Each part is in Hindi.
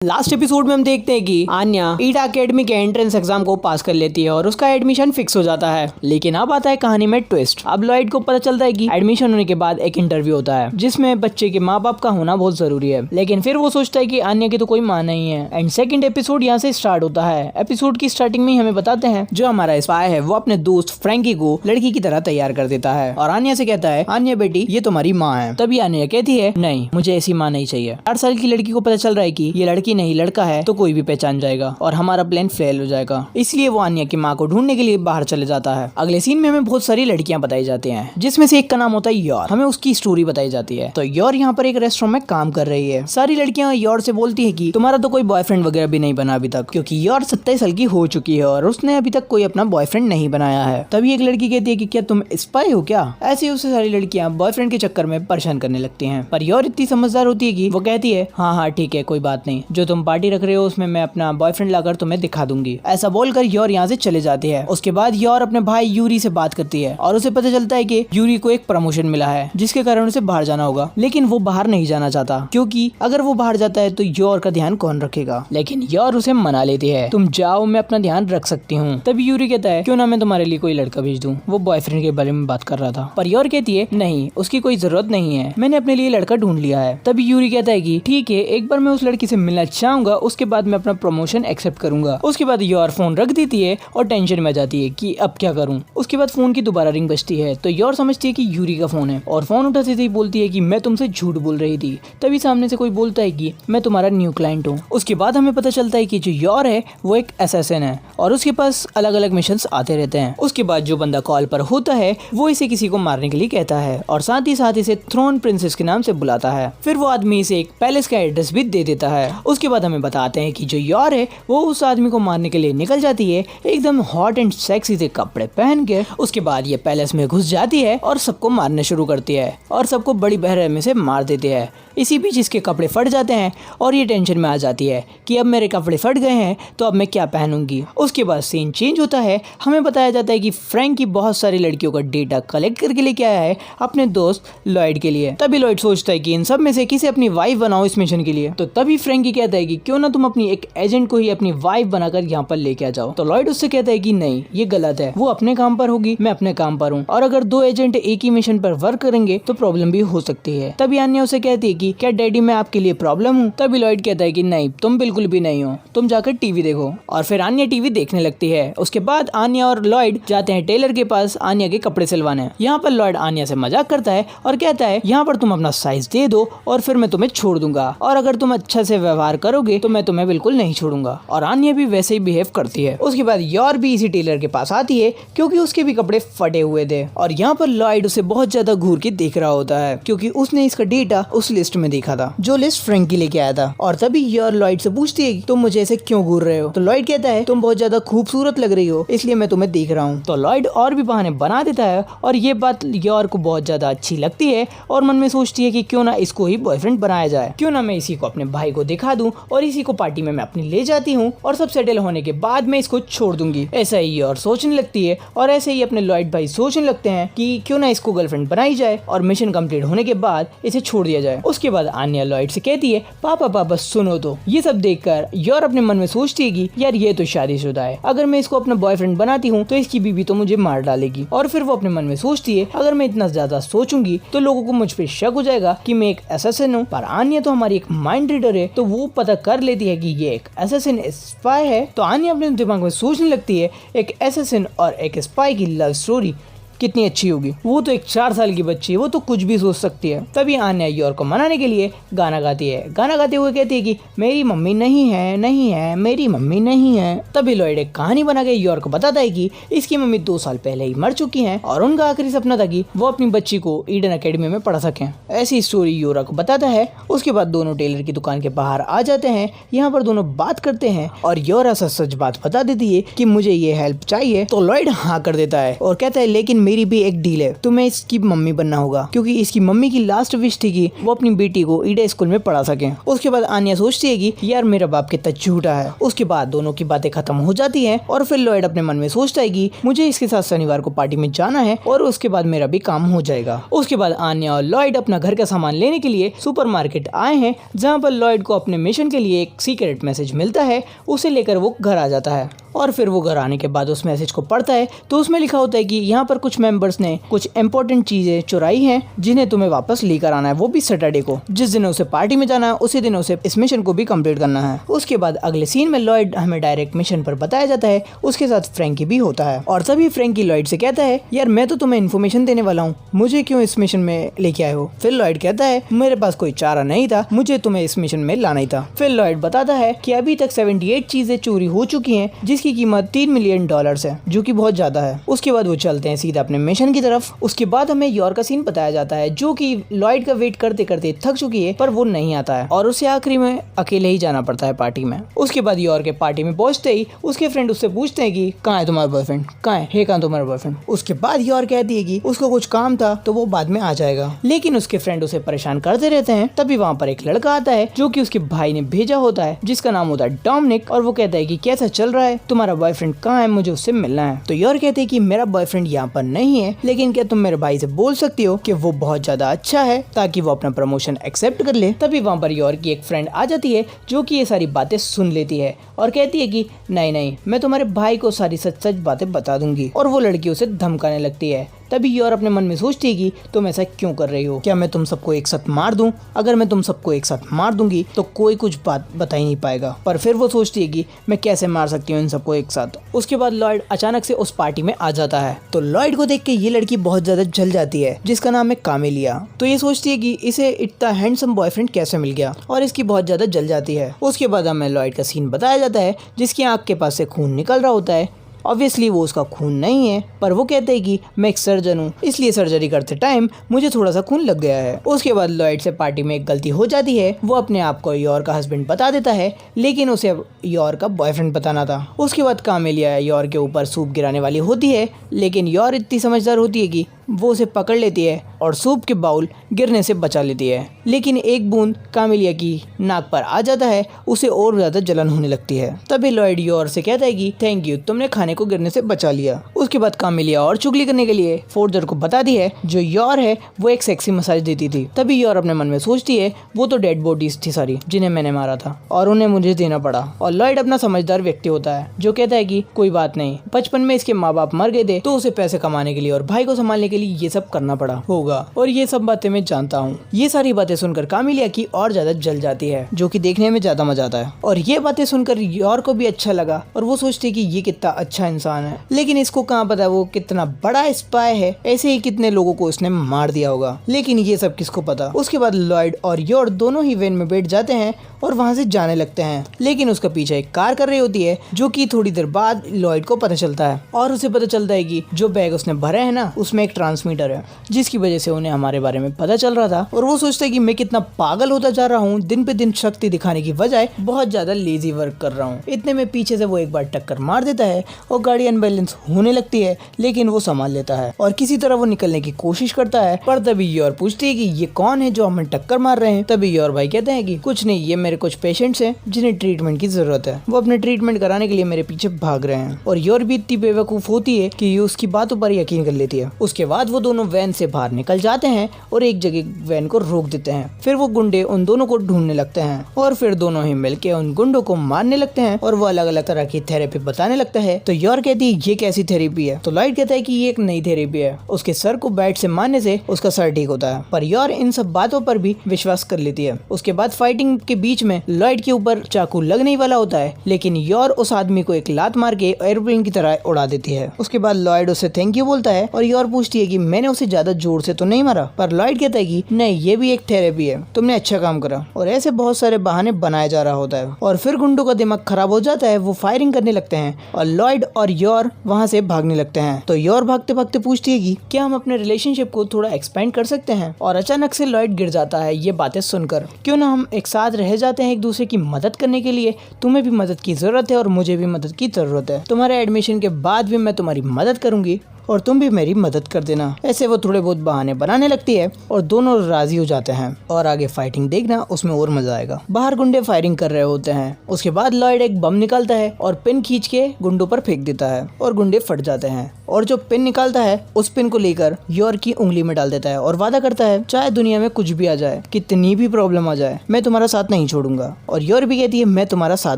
लास्ट एपिसोड में हम देखते हैं कि आन्या ईडा अकेडमी के एंट्रेंस एग्जाम को पास कर लेती है और उसका एडमिशन फिक्स हो जाता है। लेकिन अब आता है कहानी में ट्विस्ट। अब लॉयड को पता चलता है कि एडमिशन होने के बाद एक इंटरव्यू होता है जिसमें बच्चे के माँ बाप का होना बहुत जरूरी है। लेकिन फिर वो सोचता है कि आन्या की तो कोई माँ नहीं है। एंड सेकंड एपिसोड यहाँ से स्टार्ट होता है। एपिसोड की स्टार्टिंग में हमें बताते हैं जो हमारा स्पाई है वो अपने दोस्त फ्रैंकी को लड़की की तरह तैयार कर देता है और आन्या से कहता है, आन्या बेटी ये तुम्हारी माँ है। तभी आन्या कहती है, नहीं मुझे ऐसी माँ नहीं चाहिए। 8 साल की लड़की को पता चल रहा है कि ये लड़की नहीं लड़का है तो कोई भी पहचान जाएगा और हमारा प्लान फेल हो जाएगा। इसलिए वो आन्या की माँ को ढूंढने के लिए बाहर चले जाता है। अगले सीन में हमें बहुत सारी लड़कियां बताई जाती हैं जिसमें से एक का नाम होता है योर। हमें उसकी स्टोरी बताई जाती है। तो योर यहाँ पर एक रेस्टोरेंट में काम कर रही है। सारी लड़कियां योर से बोलती है कि तुम्हारा तो कोई बॉयफ्रेंड वगैरह भी नहीं बना अभी तक, क्योंकि योर 27 साल की हो चुकी है और उसने अभी तक कोई अपना बॉयफ्रेंड नहीं बनाया है। तभी एक लड़की कहती है कि क्या तुम स्पाई हो क्या? ऐसे ही उससे सारी लड़कियां बॉयफ्रेंड के चक्कर में परेशान करने लगती हैं। पर योर इतनी समझदार होती है कि वो कहती है, हाँ ठीक है कोई बात नहीं, जो तुम पार्टी रख रहे हो उसमें मैं अपना बॉयफ्रेंड लाकर तुम्हें दिखा दूंगी। ऐसा बोलकर योर यहाँ से चले जाती है। उसके बाद योर अपने भाई यूरी से बात करती है और उसे पता चलता है कि यूरी को एक प्रमोशन मिला है जिसके कारण उसे बाहर जाना होगा। लेकिन वो बाहर नहीं जाना चाहता क्योंकि अगर वो बाहर जाता है तो योर का ध्यान कौन रखेगा। लेकिन योर उसे मना लेती है, तुम जाओ मैं अपना ध्यान रख सकती हूँ। तभी यूरी कहता है, क्यों ना मैं तुम्हारे लिए कोई लड़का भेज दूं। वो बॉयफ्रेंड के बारे में बात कर रहा था। पर योर कहती है, नहीं उसकी कोई जरूरत नहीं है, मैंने अपने लिए लड़का ढूंढ लिया है। तभी यूरी कहता है कि ठीक है एक बार मैं उस लड़की से मिलना चाहूंगा, उसके बाद मैं अपना प्रमोशन एक्सेप्ट करूंगा। उसके बाद योर फोन रख देती है और टेंशन में जाती है कि अब क्या करूं। उसके बाद फोन की दोबारा रिंग बजती है तो योर समझती है कि यूरी का फोन है और फोन उठाते ही बोलती है कि मैं तुमसे झूठ बोल रही थी। तभी सामने से कोई बोलता है कि मैं तुम्हारा न्यू क्लाइंट हूँ। उसके बाद हमें पता चलता है कि जो योर है वो एक असैसिन है और उसके पास अलग अलग मिशंस आते रहते हैं। उसके बाद जो बंदा कॉल पर होता है वो इसे किसी को मारने के लिए कहता है और साथ ही साथ इसे थ्रोन प्रिंसेस के नाम से बुलाता है। फिर वो आदमी इसे एक पैलेस का एड्रेस भी दे देता है। उसके बाद हमें बताते हैं कि जो योर है वो उस आदमी को मारने के लिए निकल जाती है एकदम हॉट एंड सेक्सी से कपड़े पहन के। उसके बाद ये पैलेस में घुस जाती है और सबको मारने शुरू करती है और सबको बड़ी बेरहमी से मार देती है। इसी बीच इसके कपड़े फट जाते हैं और ये टेंशन में आ जाती है कि अब मेरे कपड़े फट गए हैं तो अब मैं क्या पहनूंगी। उसके बाद सीन चेंज होता है। हमें बताया जाता है कि फ्रैंकी बहुत सारी लड़कियों का डेटा कलेक्ट करके लेके आया है अपने दोस्त लॉयड के लिए। तभी लॉयड सोचता है कि इन सब में से किसे अपनी वाइफ बनाओ इस मिशन के लिए। तो तभी फ्रैंकी कहता है कि क्यों ना तुम अपनी एक एजेंट को ही अपनी वाइफ बनाकर यहाँ पर लेके आ जाओ। तो लॉयड उससे कहता है कि नहीं ये गलत है, वो अपने काम पर होगी मैं अपने काम पर हूँ और अगर 2 एजेंट एक ही मिशन पर वर्क करेंगे तो प्रॉब्लम भी हो सकती है। तभी आन्या उसे कहती है कि क्या डैडी मैं आपके लिए प्रॉब्लम हूँ? तभी लॉयड कहता है कि नहीं तुम बिल्कुल भी नहीं हो, तुम जाकर टीवी देखो। और फिर आन्या टीवी देखने लगती है। उसके बाद आन्या और लॉयड जाते हैं टेलर के पास आन्या के कपड़े सिलवाने। यहाँ पर लॉयड आन्या से मजाक करता है और कहता है यहाँ पर तुम अपना साइज दे दो और फिर मैं तुम्हें छोड़ दूंगा और अगर तुम अच्छा से व्यवहार करोगे तो मैं तुम्हें बिल्कुल नहीं छोड़ूंगा। और आन्या भी वैसे ही बिहेव करती है। उसके बाद योर भी इसी टेलर के पास आती है क्योंकि उसके भी कपड़े फटे हुए थे और यहाँ पर लॉयड उसे बहुत ज्यादा घूर के देख रहा होता है क्योंकि उसने इसका डेटा उस लिस्ट में देखा था जो लिस्ट फ्रैंकी लेके आया था। और तभी योर लॉयड से पूछती है तुम मुझे ऐसे क्यों घूर रहे हो? तो लॉयड कहता है तुम बहुत ज्यादा खूबसूरत लग रही हो इसलिए मैं तुम्हें देख रहा हूँ। तो लॉयड और भी बहाने बना देता है और ये बात योर को बहुत ज्यादा अच्छी लगती है और मन में सोचती है कि क्यों ना इसको ही बॉयफ्रेंड बनाया जाए, क्यों ना मैं इसी को अपने भाई को दिखा दूं और इसी को पार्टी में मैं अपनी ले जाती हूँ और सब सेटल होने के बाद मैं इसको छोड़ दूंगी। ऐसा ही और सोचने लगती है और ऐसे ही अपने लॉयड भाई सोचने लगते हैं कि क्यों ना इसको गर्लफ्रेंड बनाई जाए और मिशन कंप्लीट होने के बाद इसे छोड़ दिया जाए। उसके बाद आन्या लॉयड से कहती है पापा सुनो तो। ये सब देखकर योर अपने मन में सोचती है कि यार ये तो शादीशुदा है, अगर मैं इसको अपना बॉयफ्रेंड बनाती हूँ तो इसकी बीवी तो मुझे मार डालेगी। और फिर वो अपने मन में सोचती है अगर मैं इतना ज्यादा सोचूंगी तो लोगों को मुझ पर शक हो जाएगा कि मैं एक असैसिन हूँ। पर आन्या तो हमारी एक माइंड रीडर है तो वो पता कर लेती है कि ये एक असैसिन स्पाई है। तो आन्या अपने दिमाग में सोचने लगती है एक असैसिन और एक स्पाई की लव स्टोरी कितनी अच्छी होगी। वो तो एक 4 साल की बच्ची है, वो तो कुछ भी सोच सकती है। तभी आन्या योर को मनाने के लिए गाना गाती है। गाना गाते हुए कहती है कि मेरी मम्मी नहीं है मेरी मम्मी नहीं है। तभी लॉयड एक कहानी बना के योर को बताता है कि इसकी मम्मी 2 साल पहले ही मर चुकी हैं और उनका आखिरी सपना था कि वो अपनी बच्ची को ईडन अकेडमी में पढ़ा सकें। ऐसी स्टोरी योरा को बताता है। उसके बाद दोनों टेलर की दुकान के बाहर आ जाते हैं। यहाँ पर दोनों बात करते हैं और योरा सच बात बता देती है कि मुझे ये हेल्प चाहिए। तो लॉयड हाँ कर देता है और कहता है लेकिन मेरी भी एक डील है, तुम्हें इसकी मम्मी बनना होगा, क्योंकि इसकी मम्मी की लास्ट विश थी कि वो अपनी बेटी को ईडा स्कूल में पढ़ा सके। उसके बाद आन्या सोचती है कि यार मेरा बाप कितना झूठा है। उसके बाद दोनों की बातें खत्म हो जाती है और फिर लॉयड अपने मन में सोचता है कि मुझे इसके साथ शनिवार को पार्टी में जाना है और उसके बाद मेरा भी काम हो जाएगा। उसके बाद आन्या और लॉयड अपना घर का सामान लेने के लिए सुपरमार्केट आए हैं, जहाँ पर लॉयड को अपने मिशन के लिए एक सीक्रेट मैसेज मिलता है। उसे लेकर वो घर आ जाता है और फिर वो घर आने के बाद उस मैसेज को पढ़ता है तो उसमें लिखा होता है कि यहाँ पर कुछ मेंबर्स ने कुछ इंपॉर्टेंट चीजें चुराई हैं जिन्हें तुम्हें वापस लेकर आना है, वो भी सैटरडे को। जिस दिन उसे पार्टी में जाना है उसी दिन उसे इस मिशन को भी कंप्लीट करना है। उसके बाद अगले सीन में लॉयड हमें डायरेक्ट मिशन पर बताया जाता है, उसके साथ फ्रैंकी भी होता है और तभी फ्रैंकी लॉयड से कहता है यार मैं तो तुम्हें इन्फॉर्मेशन देने वाला हूँ, मुझे क्यों इस मिशन में लेके आए हो। फिर लॉयड कहता है मेरे पास कोई चारा नहीं था, मुझे तुम्हें इस मिशन में लाना ही था। फिर लॉयड बताता है कि अभी तक 78 चीजें चोरी हो चुकी हैं जिसकी कीमत $3 मिलियन है, जो कि बहुत ज्यादा है। उसके बाद वो चलते हैं सीधा अपने मिशन की तरफ। उसके बाद हमें यॉर का सीन बताया जाता है जो कि लॉयड का वेट करते करते थक चुकी है, पर वो नहीं आता है और उसे आखिरी में अकेले ही जाना पड़ता है पार्टी में। उसके बाद यॉर के पार्टी में पहुंचते ही उसके फ्रेंड उससे पूछते हैं कि कहाँ है तुम्हारा बॉयफ्रेंड, कहाँ है तुम्हारा बॉयफ्रेंड। उसके बाद यॉर कहती है कि उसको कुछ काम था तो वो बाद में आ जाएगा, लेकिन उसके फ्रेंड उसे परेशान करते रहते हैं। तभी वहाँ पर एक लड़का आता है जो कि उसके भाई ने भेजा होता है, जिसका नाम होता है डोमिनिक, और वो कहता है कि कैसा चल रहा है, तुम्हारा बॉयफ्रेंड कहाँ है, मुझे उससे मिलना है। तो यॉर कहते हैं कि मेरा बॉयफ्रेंड यहाँ पर नहीं है, लेकिन क्या तुम मेरे भाई से बोल सकती हो कि वो बहुत ज्यादा अच्छा है ताकि वो अपना प्रमोशन एक्सेप्ट कर ले। तभी वहाँ पर यॉर की एक फ्रेंड आ जाती है जो कि ये सारी बातें सुन लेती है और कहती है कि नहीं मैं तुम्हारे भाई को सारी सच सच बातें बता दूंगी, और वो लड़की उसे धमकाने लगती है। तभी यॉर अपने मन में सोचती है कि तुम ऐसा क्यों कर रही हो, क्या मैं तुम सबको एक साथ मार दूं? अगर मैं तुम सबको एक साथ मार दूंगी तो कोई कुछ बात बता ही नहीं पाएगा। पर फिर वो सोचती है कि मैं कैसे मार सकती हूँ इन सबको एक साथ। उसके बाद लॉयड अचानक से उस पार्टी में आ जाता है तो लॉयड को देख के ये लड़की बहुत ज्यादा जल जाती है, जिसका नाम है कामेलिया। तो ये सोचती है कि इसे इतना हैंडसम बॉयफ्रेंड कैसे मिल गया, और इसकी बहुत ज्यादा जल जाती है। उसके बाद हमें लॉयड का सीन बताया जाता है जिसकी आंख के पास से खून निकल रहा होता है। ऑब्वियसली वो उसका खून नहीं है, पर वो कहते हैं कि मैं एक सर्जन हूँ, इसलिए सर्जरी करते टाइम मुझे थोड़ा सा खून लग गया है। उसके बाद लॉयड से पार्टी में एक गलती हो जाती है, वो अपने आप को यॉर का हस्बैंड बता देता है, लेकिन उसे यॉर का बॉयफ्रेंड बताना था। उसके बाद कामेलिया यॉर के ऊपर सूप गिराने वाली होती है, लेकिन यॉर इतनी समझदार होती है कि वो उसे पकड़ लेती है और सूप के बाउल गिरने से बचा लेती है, लेकिन एक बूंद कामेलिया की नाक पर आ जाता है, उसे और ज्यादा जलन होने लगती है। तभी लॉयड यॉर से कहता है कि थैंक यू, तुमने खाने को गिरने से बचा लिया। उसके बाद कामेलिया और चुगली करने के लिए फोर्जर को बताती है जो यॉर है वो एक सेक्सी मसाज देती थी। तभी यॉर अपने मन में सोचती है वो तो डेड बॉडीज थी सारी जिन्हें मैंने मारा था और उन्हें मुझे देना पड़ा। और लॉयड अपना समझदार व्यक्ति होता है जो कहता है कि कोई बात नहीं, बचपन में इसके माँ बाप मर गए थे तो उसे पैसे कमाने के लिए और भाई को संभालने के लिए ये सब करना पड़ा होगा, और ये सब बातें मैं जानता हूँ। ये सारी बातें सुनकर कामेलिया की और ज्यादा जल जाती है, जो कि देखने में ज्यादा मजा आता है। और ये बातें सुनकर यॉर को भी अच्छा लगा और वो सोचती है कि ये कितना अच्छा इंसान है, लेकिन इसको कहाँ पता वो कितना बड़ा स्पाई है, ऐसे ही कितने लोगों को उसने मार दिया होगा, लेकिन ये सब किसको पता। उसके बाद लॉयड और यॉर दोनों ही वैन में बैठ जाते हैं और वहाँ से जाने लगते हैं, लेकिन उसका पीछे एक कार कर रही होती है, जो कि थोड़ी देर बाद लॉयड को पता चलता है और उसे पता चलता है कि जो बैग उसने भरे है ना उसमें एक ट्रांसमीटर है, जिसकी वजह से उन्हें हमारे बारे में पता चल रहा था। और वो सोचता है कि मैं कितना पागल होता जा रहा हूँ, दिन पे दिन शक्ति दिखाने की बजाय बहुत ज्यादा लेजी वर्क कर रहा हूँ। इतने में पीछे से वो एक बार टक्कर मार देता है और गाड़ी अनबैलेंस होने लगती है, लेकिन वो संभाल लेता है और किसी तरह वो निकलने की कोशिश करता है। पर तभी यॉर पूछती है कि ये कौन है जो हमें टक्कर मार रहे हैं। तभी यॉर भाई कहते हैं कि कुछ नहीं, ये मेरे कुछ पेशेंट्स हैं जिन्हें ट्रीटमेंट की जरूरत है, वो अपने ट्रीटमेंट कराने के लिए मेरे पीछे भाग रहे हैं। और यॉर भी इतनी बेवकूफ होती है कि ये उसकी बातों पर यकीन कर लेती है। उसके बाद वो दोनों वैन से बाहर निकल जाते हैं और एक जगह वैन को रोक देते हैं। फिर वो गुंडे उन दोनों को ढूंढने लगते हैं और फिर दोनों ही मिलके उन गुंडों को मारने लगते हैं और वो अलग अलग तरह की थेरेपी बताने लगता है। तो यॉर कहती है ये कैसी थेरेपी है, तो लॉयड कहता है कि ये एक नई थेरेपी है, उसके सर को बैट से मारने से उसका सर ठीक होता है। पर यॉर इन सब बातों पर भी विश्वास कर लेती है। उसके बाद फाइटिंग के बीच में लॉयड के ऊपर चाकू लगने वाला होता है, लेकिन यॉर उस आदमी को एक लात मार के एयरप्लेन की तरह उड़ा देती है। उसके बाद लॉयड उसे थैंक यू बोलता है और यॉर पूछती है कि मैंने उसे ज्यादा जोर से तो नहीं मारा, पर लॉयड कहता है कि नहीं, ये भी एक थेरेपी है, तुमने अच्छा काम करा। और ऐसे बहुत सारे बहाने बनाया जा रहा होता है और फिर गुंडों का दिमाग खराब हो जाता है। वो फायरिंग करने लगते हैं और लॉयड और योर वहाँ से भागने लगते हैं। तो योर भागते भागते पूछती है कि क्या हम अपने रिलेशनशिप को थोड़ा एक्सपेंड कर सकते हैं। और अचानक से लॉयड गिर जाता है ये बातें सुनकर। क्यों ना हम एक साथ रह जाते हैं एक दूसरे की मदद करने के लिए। तुम्हें भी मदद की जरूरत है और मुझे भी मदद की जरूरत है। तुम्हारे एडमिशन के बाद भी मैं तुम्हारी मदद करूंगी और तुम भी मेरी मदद कर देना। ऐसे वो थोड़े बहुत बहाने बनाने लगती है और दोनों राजी हो जाते हैं। और आगे फाइटिंग देखना, उसमें और मजा आएगा। बाहर गुंडे फायरिंग कर रहे होते हैं। उसके बाद लॉयड एक बम निकालता है और पिन खींच के गुंडों पर फेंक देता है और गुंडे फट जाते हैं। और जो पिन निकालता है उस पिन को लेकर योर की उंगली में डाल देता है और वादा करता है चाहे दुनिया में कुछ भी आ जाए, कितनी भी प्रॉब्लम आ जाए, मैं तुम्हारा साथ नहीं छोड़ूंगा। और योर भी कहती है मैं तुम्हारा साथ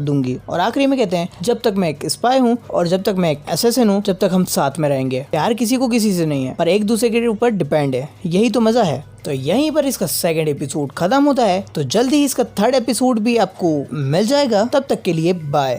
दूंगी। और आखिरी में कहते हैं जब तक मैं एक स्पाई हूँ और जब तक मैं एक असैसिन हूँ, जब तक हम साथ में रहेंगे। प्यार किसी को किसी से नहीं है, पर एक दूसरे के ऊपर डिपेंड है। यही तो मजा है। तो यहीं पर इसका सेकंड एपिसोड खत्म होता है। तो जल्दी ही इसका थर्ड एपिसोड भी आपको मिल जाएगा। तब तक के लिए बाय।